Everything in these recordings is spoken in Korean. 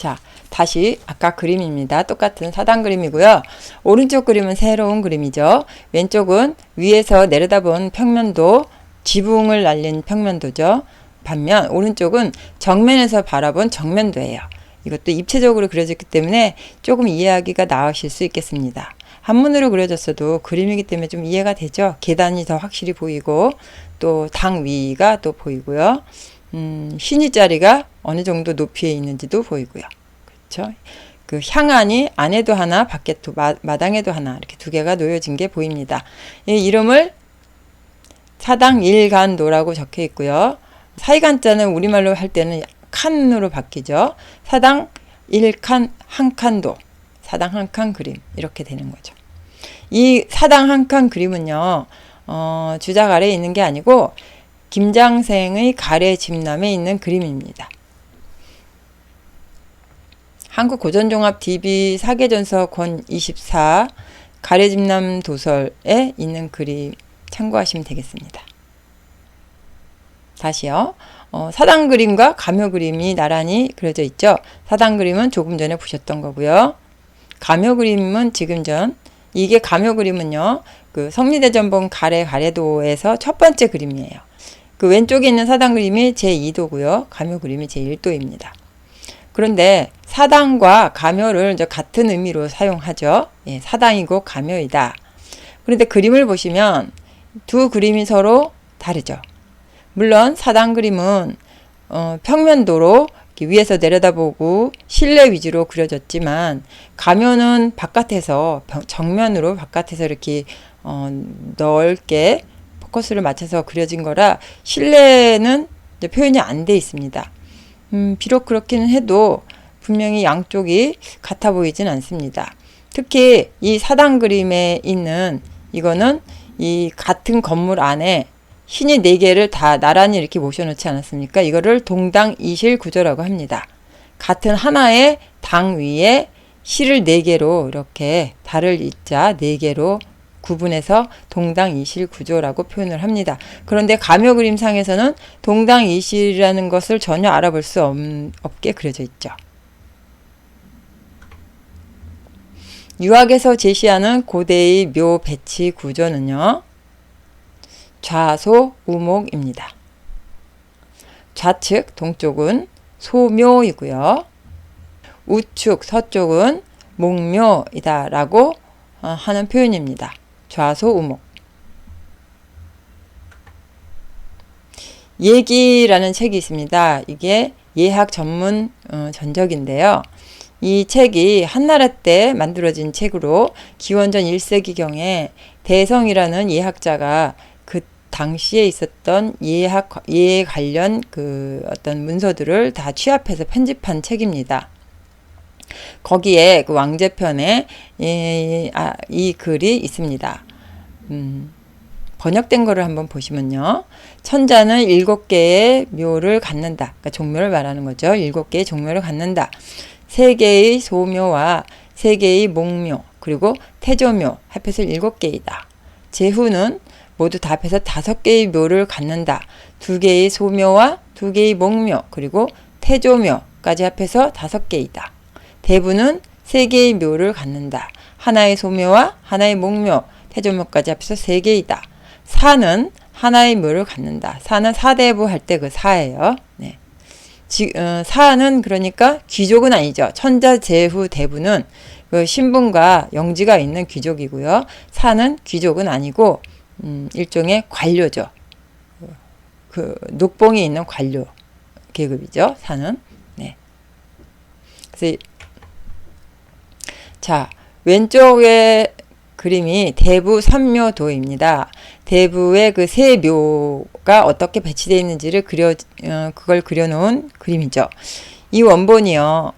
자, 다시 아까 그림입니다. 똑같은 사단 그림이고요. 오른쪽 그림은 새로운 그림이죠. 왼쪽은 위에서 내려다본 평면도, 지붕을 날린 평면도죠. 반면 오른쪽은 정면에서 바라본 정면도예요. 이것도 입체적으로 그려졌기 때문에 조금 이해하기가 나으실 수 있겠습니다. 한문으로 그려졌어도 그림이기 때문에 좀 이해가 되죠. 계단이 더 확실히 보이고 또 당 위가 또 보이고요. 흰이 자리가 어느 정도 높이에 있는지도 보이고요. 그렇죠? 그 향안이 안에도 하나, 밖에도 마당에도 하나 이렇게 두 개가 놓여진 게 보입니다. 이 이름을 사당 일간도라고 적혀 있고요. 사이간자는 우리말로 할 때는 칸으로 바뀌죠. 사당 1칸 한 칸도, 사당 한 칸 그림 이렇게 되는 거죠. 이 사당 한 칸 그림은요. 주작 아래에 있는 게 아니고 김장생의 가래 집남에 있는 그림입니다. 한국고전종합 DB 사계전서 권 24 가래 집남 도설에 있는 그림 참고하시면 되겠습니다. 다시요. 사당 그림과 가묘 그림이 나란히 그려져 있죠. 사당 그림은 조금 전에 보셨던 거고요. 가묘 그림은 지금 전, 이게 가묘 그림은요. 그 성리대전본 가래도에서 첫 번째 그림이에요. 그 왼쪽에 있는 사당 그림이 제2도고요. 가묘 그림이 제1도입니다. 그런데 사당과 가묘를 이제 같은 의미로 사용하죠. 예, 사당이고 가묘이다. 그런데 그림을 보시면 두 그림이 서로 다르죠. 물론 사당 그림은 평면도로 위에서 내려다보고 실내 위주로 그려졌지만 가묘는 바깥에서 정면으로 바깥에서 이렇게 넓게 포커스를 맞춰서 그려진 거라 실내는 이제 표현이 안 돼 있습니다. 비록 그렇기는 해도 분명히 양쪽이 같아 보이진 않습니다. 특히 이 사당 그림에 있는 이거는 이 같은 건물 안에 신이 4개를 다 나란히 이렇게 모셔놓지 않았습니까? 이거를 동당이실 구조라고 합니다. 같은 하나의 당 위에 실을 4개로 이렇게 달을 이자 4개로 구분해서 동당이실 구조라고 표현을 합니다. 그런데 가묘 그림상에서는 동당이실이라는 것을 전혀 알아볼 수 없게 그려져 있죠. 유학에서 제시하는 고대의 묘 배치 구조는요. 좌소 우목입니다. 좌측 동쪽은 소묘이고요. 우측 서쪽은 목묘이다 라고 하는 표현입니다. 좌소 우목. 예기라는 책이 있습니다. 이게 예학 전문 전적인데요. 이 책이 한나라 때 만들어진 책으로 기원전 1세기경에 대성이라는 예학자가 그 당시에 있었던 예에 관련 그 어떤 문서들을 다 취합해서 편집한 책입니다. 거기에 그 왕제편에 이 글이 있습니다. 번역된 거를 한번 보시면요. 천자는 7개의 묘를 갖는다. 그러니까 종묘를 말하는 거죠. 7개의 종묘를 갖는다. 3개의 소묘와 3개의 목묘 그리고 태조묘 합해서 7개이다. 제후는 모두 다 합해서 5개의 묘를 갖는다. 2개의 소묘와 2개의 목묘 그리고 태조묘까지 합해서 5개이다. 대부는 3개의 묘를 갖는다. 하나의 소묘와 하나의 목묘, 태조묘까지 합해서 3개이다. 사는 하나의 묘를 갖는다. 사는 사대부 할 때 그 사예요. 네. 사는 그러니까 귀족은 아니죠. 천자, 제후, 대부는 그 신분과 영지가 있는 귀족이고요. 사는 귀족은 아니고 일종의 관료죠. 그 녹봉이 있는 관료 계급이죠. 사는. 네. 그래서 자, 왼쪽에 그림이 대부 삼묘도입니다. 대부의 그 세 묘가 어떻게 배치되어 있는지를 그걸 그려놓은 그림이죠. 이 원본이요,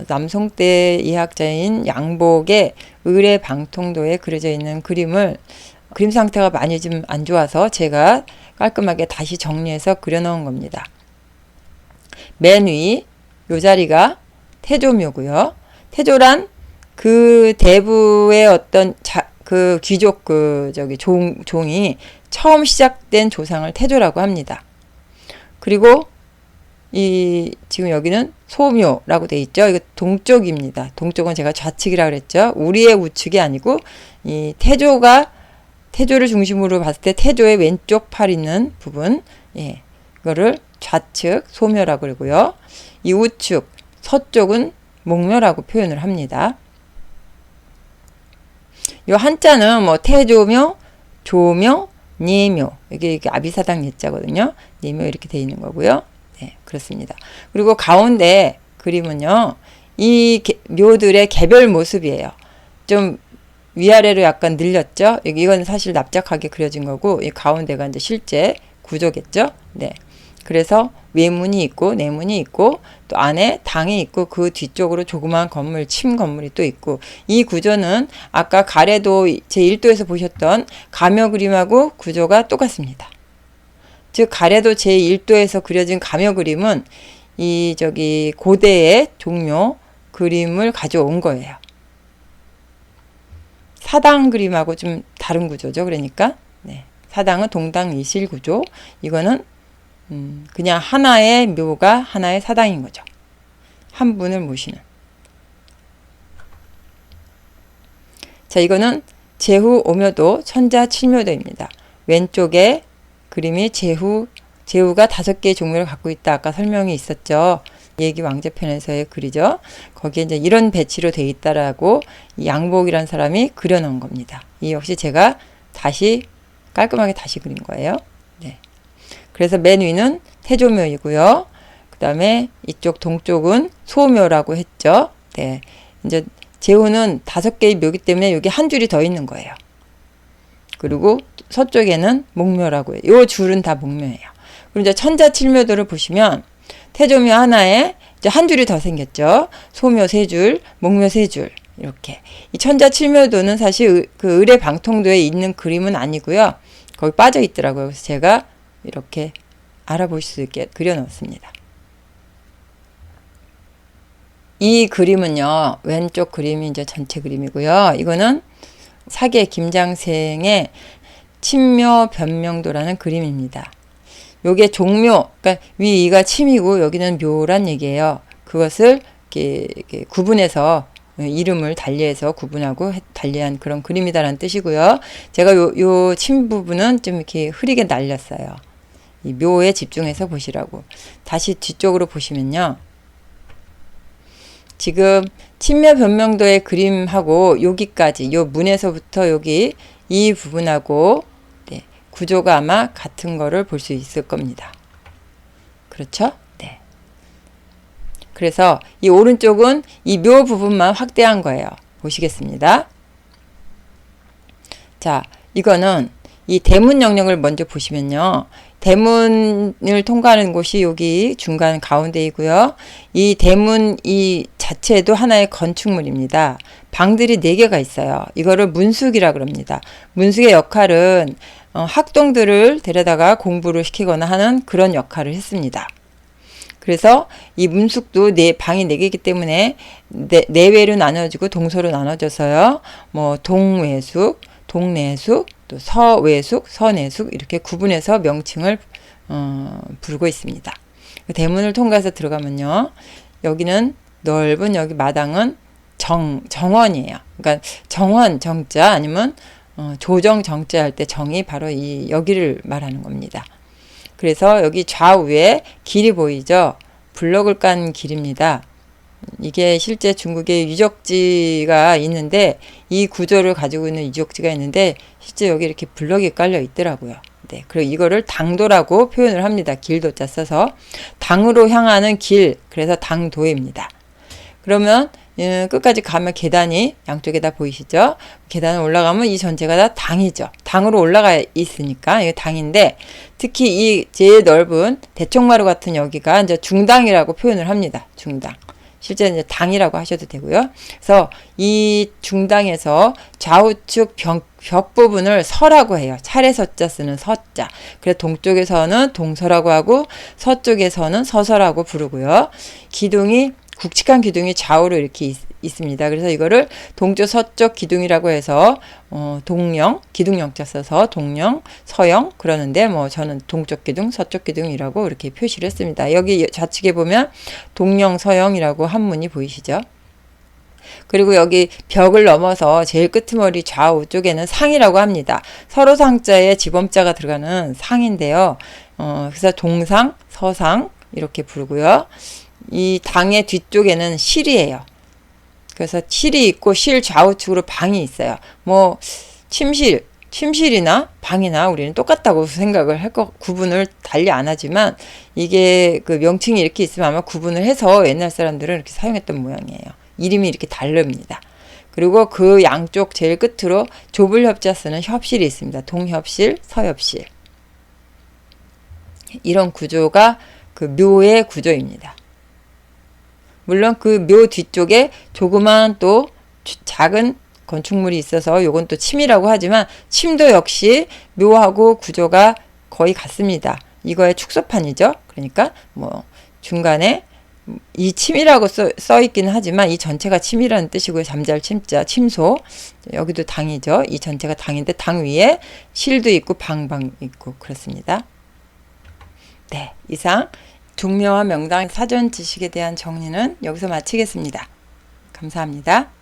남송 때 예학자인 양복의 의례 방통도에 그려져 있는 그림을 그림 상태가 많이 좀 안 좋아서 제가 깔끔하게 다시 정리해서 그려놓은 겁니다. 맨 위, 요 자리가 태조묘고요. 태조란 그 대부의 어떤 그 귀족 종이 처음 시작된 조상을 태조라고 합니다. 그리고 이 지금 여기는 소묘라고 돼 있죠. 이거 동쪽입니다. 동쪽은 제가 좌측이라 그랬죠. 우리의 우측이 아니고 이 태조를 중심으로 봤을 때 태조의 왼쪽 팔 있는 부분, 예, 이거를 좌측 소묘라고 그러고요. 이 우측 서쪽은 목묘라고 표현을 합니다. 요 한자는 뭐 태조묘, 조묘, 예묘, 이게 아비사당 예자거든요. 예묘 이렇게 돼 있는 거고요. 네, 그렇습니다. 그리고 가운데 그림은요, 이 묘들의 개별 모습이에요. 좀 위아래로 약간 늘렸죠. 이건 사실 납작하게 그려진 거고, 이 가운데가 이제 실제 구조겠죠. 네. 그래서 외문이 있고 내문이 있고 또 안에 당이 있고 그 뒤쪽으로 조그마한 건물, 침 건물이 또 있고, 이 구조는 아까 가래도 제1도에서 보셨던 가묘 그림하고 구조가 똑같습니다. 즉 가래도 제1도에서 그려진 가묘 그림은 이 고대의 종묘 그림을 가져온 거예요. 사당 그림하고 좀 다른 구조죠. 그러니까 네. 사당은 동당이실 구조, 이거는 그냥 하나의 묘가 하나의 사당인 거죠. 한 분을 모시는. 자, 이거는 제후 오묘도 천자 칠묘도입니다. 왼쪽에 그림이 제후가 5개의 종묘를 갖고 있다. 아까 설명이 있었죠. 얘기 왕제편에서의 글이죠. 거기에 이제 이런 배치로 돼 있다라고 이 양복이라는 사람이 그려놓은 겁니다. 이 역시 제가 깔끔하게 다시 그린 거예요. 네. 그래서 맨 위는 태조묘이고요. 그 다음에 이쪽 동쪽은 소묘라고 했죠. 네. 이제 제후는 5개의 묘기 때문에 여기 한 줄이 더 있는 거예요. 그리고 서쪽에는 목묘라고 해요. 요 줄은 다 목묘예요. 그리고 이제 천자칠묘도를 보시면 태조묘 하나에 이제 한 줄이 더 생겼죠. 소묘 3줄, 목묘 3줄. 이렇게. 이 천자칠묘도는 사실 그 의례방통도에 있는 그림은 아니고요. 거기 빠져 있더라고요. 그래서 제가 이렇게 알아보실 수 있게 그려놓습니다. 이 그림은요, 왼쪽 그림이 이제 전체 그림이고요. 이거는 사계 김장생의 침묘 변명도라는 그림입니다. 요게 종묘, 그러니까 위 이가 침이고 여기는 묘란 얘기예요. 그것을 이렇게 구분해서 이름을 달리해서 구분하고 달리한 그런 그림이다라는 뜻이고요. 제가 요 침 부분은 좀 이렇게 흐리게 날렸어요. 이 묘에 집중해서 보시라고. 다시 뒤쪽으로 보시면요. 지금 침묘 변명도의 그림하고 여기까지, 요 문에서부터 여기 이 부분하고 네, 구조가 아마 같은 거를 볼 수 있을 겁니다. 그렇죠? 네. 그래서 이 오른쪽은 이 묘 부분만 확대한 거예요. 보시겠습니다. 자, 이거는 이 대문 영역을 먼저 보시면요. 대문을 통과하는 곳이 여기 중간 가운데이고요. 이 대문 이 자체도 하나의 건축물입니다. 방들이 4개가 있어요. 이거를 문숙이라 그럽니다. 문숙의 역할은 학동들을 데려다가 공부를 시키거나 하는 그런 역할을 했습니다. 그래서 이 문숙도 방이 4개이기 때문에 내외로 나눠지고 동서로 나눠져서요. 뭐 동외숙, 동내숙, 또 서외숙, 서내숙 이렇게 구분해서 명칭을 부르고 있습니다. 대문을 통과해서 들어가면요. 여기는 넓은 여기 마당은 정원이에요. 그러니까 정원 정자 아니면 조정 정자 할 때 정이 바로 여기를 말하는 겁니다. 그래서 여기 좌우에 길이 보이죠? 블럭을 깐 길입니다. 이게 실제 중국에 유적지가 있는데 이 구조를 가지고 있는 유적지가 있는데 실제 여기 이렇게 블럭이 깔려 있더라고요. 네, 그리고 이거를 당도라고 표현을 합니다. 길도자 써서 당으로 향하는 길, 그래서 당도입니다. 그러면 끝까지 가면 계단이 양쪽에 다 보이시죠? 계단을 올라가면 이 전체가 다 당이죠. 당으로 올라가 있으니까 이게 당인데 특히 이 제일 넓은 대청마루 같은 여기가 이제 중당이라고 표현을 합니다. 중당. 실제 이제 당이라고 하셔도 되고요. 그래서 이 중당에서 좌우측 벽 부분을 서라고 해요. 차례서자 쓰는 서자. 그래서 동쪽에서는 동서라고 하고 서쪽에서는 서서라고 부르고요. 기둥이 굵직한 기둥이 좌우로 이렇게 있습니다. 그래서 이거를 동쪽 서쪽 기둥이라고 해서 동령, 기둥령자 써서 동령, 서영 그러는데 뭐 저는 동쪽 기둥, 서쪽 기둥이라고 이렇게 표시를 했습니다. 여기 좌측에 보면 동령, 서영이라고 한문이 보이시죠? 그리고 여기 벽을 넘어서 제일 끄트머리 좌우 쪽에는 상이라고 합니다. 서로 상자에 지범자가 들어가는 상인데요. 그래서 동상, 서상 이렇게 부르고요. 이 당의 뒤쪽에는 실이에요. 그래서 실이 있고 실 좌우측으로 방이 있어요. 뭐 침실이나 방이나 우리는 똑같다고 생각을 할 거, 구분을 달리 안 하지만 이게 그 명칭이 이렇게 있으면 아마 구분을 해서 옛날 사람들은 이렇게 사용했던 모양이에요. 이름이 이렇게 다릅니다. 그리고 그 양쪽 제일 끝으로 좁을 협자 쓰는 협실이 있습니다. 동협실, 서협실. 이런 구조가 그 묘의 구조입니다. 물론 그 묘 뒤쪽에 조그만 또 작은 건축물이 있어서 요건 또 침이라고 하지만 침도 역시 묘하고 구조가 거의 같습니다. 이거의 축소판이죠. 그러니까 뭐 중간에 이 침이라고 써 있기는 하지만 이 전체가 침이라는 뜻이고요. 잠잘 침자, 침소. 여기도 당이죠. 이 전체가 당인데 당 위에 실도 있고 방방 있고 그렇습니다. 네, 이상 종묘와 명당 사전 지식에 대한 정리는 여기서 마치겠습니다. 감사합니다.